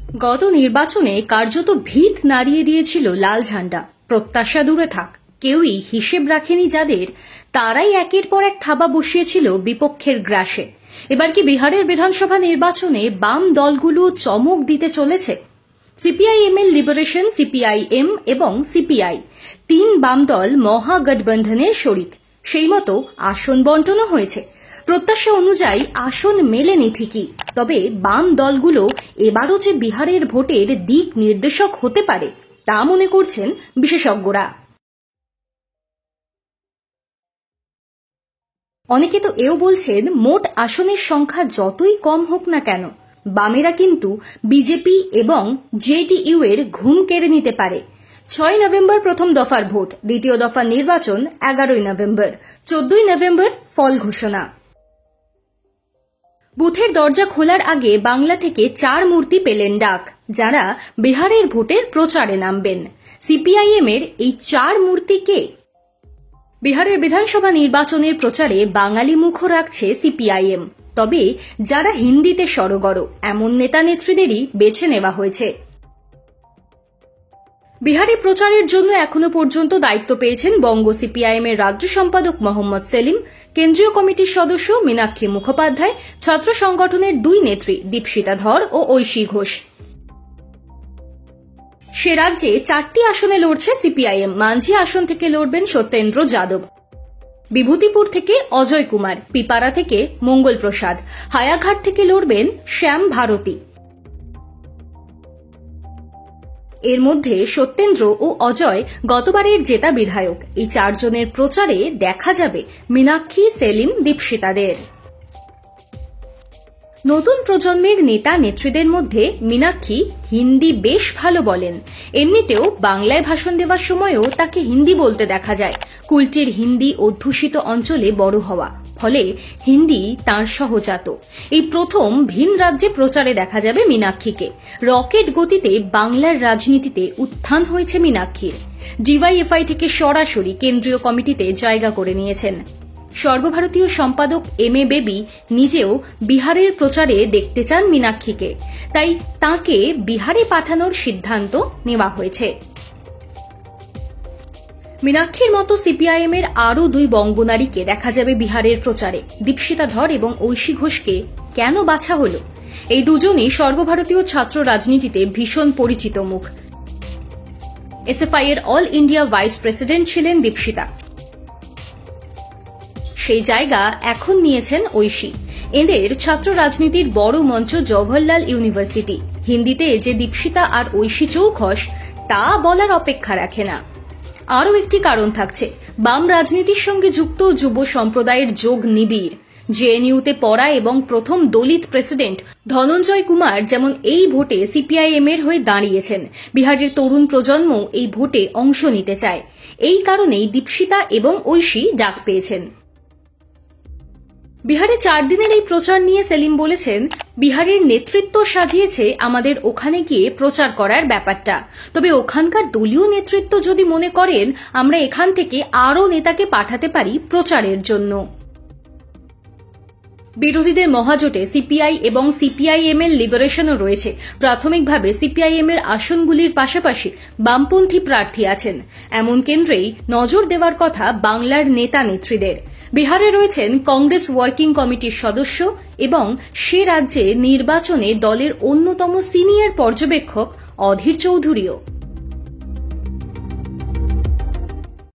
গত নির্বাচনে কার্যত ভিত নাড়িয়ে দিয়েছিল লাল ঝান্ডা। প্রত্যাশা দূরে থাক, কেউই হিসেব রাখেনি যাদের, তারাই একের পর এক থাবা বসিয়েছিল বিপক্ষের গ্রাসে। এবার কি বিহারের বিধানসভা নির্বাচনে বাম দলগুলো চমক দিতে চলেছে? সিপিআইএমএল লিবারেশন, সিপিআইএম এবং সিপিআই, তিন বাম দল মহাগঠবন্ধনের শরিক। সেই মতো আসন বন্টনও হয়েছে। প্রত্যাশা অনুযায়ী আসন মেলেনি ঠিকই, তবে বাম দলগুলো এবারও যে বিহারের ভোটের দিক নির্দেশক হতে পারে তা মনে করছেন বিশেষজ্ঞরা। অনেকে তো এও বলছেন, মোট আসনের সংখ্যা যতই কম হোক না কেন, বামেরা কিন্তু বিজেপি এবং জেডিইউ এর ঘুম কেড়ে নিতে পারে। 6 নভেম্বর প্রথম দফার ভোট, দ্বিতীয় দফার নির্বাচন 11 নভেম্বর, 14 নভেম্বর ফল ঘোষণা। বুথের দরজা খোলার আগে বাংলা থেকে 4 মূর্তি পেলেন ডাক, যারা বিহারের ভোটের প্রচারে নামবেন। সিপিআইএম এর এই 4 মূর্তি কে? বিহারের বিধানসভা নির্বাচনের প্রচারে বাঙালি মুখও রাখছে সিপিআইএম, তবে যারা হিন্দিতে সরগর এমন নেতা নেত্রীদেরই বেছে নেওয়া হয়েছে। বিহারে প্রচারের জন্য এখনো পর্যন্ত দায়িত্ব পেয়েছেন বঙ্গ সিপিআইএম এর রাজ্য সম্পাদক মোহাম্মদ সেলিম, কেন্দ্রীয় কমিটির সদস্য মীনাক্ষী মুখোপাধ্যায়, ছাত্র সংগঠনের 2 নেত্রী দীপশিতা ধর ও ঐশী ঘোষ। সে রাজ্যে 4টি আসনে লড়ছে সিপিআইএম। মানঝি আসন থেকে লড়বেন সত্যেন্দ্র যাদব, বিভূতিপুর থেকে অজয় কুমার, পিপারা থেকে মঙ্গল প্রসাদ, হায়াঘাট থেকে লড়বেন শ্যাম ভারতী। এর মধ্যে সত্যেন্দ্র ও অজয় গতবারের জেতা বিধায়ক। এই 4 জনের প্রচারে দেখা যাবে মীনাক্ষী, সেলিম, দীপশিতাদের। নতুন প্রজন্মের নেতা নেত্রীদের মধ্যে মীনাক্ষী হিন্দি বেশ ভালো বলেন। এমনিতেও বাংলায় ভাষণ দেওয়ার সময়ও তাকে হিন্দি বলতে দেখা যায়। কুলটির হিন্দি অধ্যুষিত অঞ্চলে বড় হওয়া, ফলে হিন্দি তাঁর সহজাত। এই প্রথম ভিন রাজ্যে প্রচারে দেখা যাবে মীনাক্ষীকে। রকেট গতিতে বাংলার রাজনীতিতে উত্থান হয়েছে মীনাক্ষীর। ডিওয়াইএফআই থেকে সরাসরি কেন্দ্রীয় কমিটিতে জায়গা করে নিয়েছেন। সর্বভারতীয় সম্পাদক এম.এ. বেবি নিজেও বিহারের প্রচারে দেখতে চান মীনাক্ষীকে, তাই তাঁকে বিহারে পাঠানোর সিদ্ধান্ত নেওয়া হয়েছে। মীনাক্ষীর মতো সিপিআইএম এর আরও 2 বঙ্গনারীকে দেখা যাবে বিহারের প্রচারে। দীপশিতা ধর এবং ঐশী ঘোষকে কেন বাছা হলো? এই দুজনই সর্বভারতীয় ছাত্র রাজনীতিতে ভীষণ পরিচিত মুখ। এসএফআই এর অল ইন্ডিয়া ভাইস প্রেসিডেন্ট ছিলেন দীপশিতা, সেই জায়গা এখন নিয়েছেন ঐশী। এদের ছাত্র রাজনীতির বড় মঞ্চ জওহরলাল ইউনিভার্সিটি। হিন্দিতে যে দীপশিতা আর ঐশী চৌখস, তা বলার অপেক্ষা রাখে না। আরও একটি কারণ থাকছে, বাম রাজনীতির সঙ্গে যুক্ত যুব সম্প্রদায়ের যোগ নিবিড়। জেএনইউতে পড়া এবং প্রথম দলিত প্রেসিডেন্ট ধনঞ্জয় কুমার যেমন এই ভোটে সিপিআইএম এর হয়ে দাঁড়িয়েছেন, বিহারের তরুণ প্রজন্ম এই ভোটে অংশ নিতে চায়। এই কারণেই দীপশিতা এবং ঐশী ডাক পেয়েছেন। বিহারে 4 দিনের এই প্রচার নিয়ে সেলিম বলেছেন, বিহারের নেতৃত্ব সাজিয়েছে আমাদের ওখানে গিয়ে প্রচার করার ব্যাপারটা। তবে ওখানকার দলীয় নেতৃত্ব যদি মনে করেন আমরা এখান থেকে আরও নেতাকে পাঠাতে পারি প্রচারের জন্য। বিরোধীদের মহাজোটে সিপিআই এবং সিপিআইএম এর লিবারেশনও রয়েছে। প্রাথমিকভাবে সিপিআইএম এর আসনগুলির পাশাপাশি বামপন্থী প্রার্থী আছেন। এমন কেন্দ্রেই নজর দেওয়ার কথা বাংলার নেতা নেত্রীদের। বিহারে রয়েছেন কংগ্রেস ওয়ার্কিং কমিটির সদস্য এবং সে রাজ্যে নির্বাচনে দলের অন্যতম সিনিয়র পর্যবেক্ষক অধীর চৌধুরীও।